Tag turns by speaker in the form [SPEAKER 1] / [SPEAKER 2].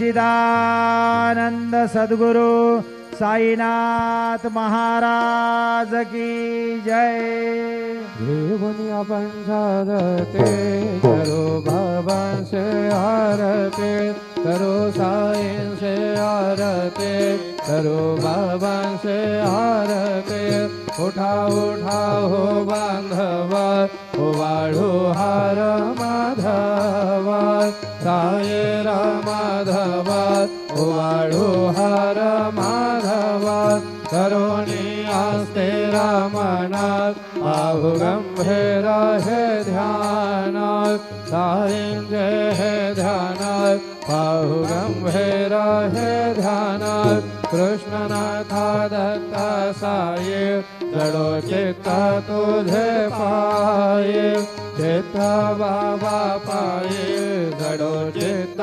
[SPEAKER 1] सच्चिदानंद सद्गुरु साईनाथ महाराज की जय।
[SPEAKER 2] देवनी आपण साधते करो बाबा से आरते करो साईं से आरते करो बाबा से आरते उठा उठा हो बांधवा हो वाढो हार माधवा सायरा माधवा हो वाढो हार माधवा करोनी आस्ते रामनाथ आहु गंभीर है ध्यान साईं जय है ध्यान आहु गंभीर है ध्यान कृष्णनाथा दत्ता साये जड़ो चित्त तुझे पाये चित्त बाबा पाये जड़ो चित्त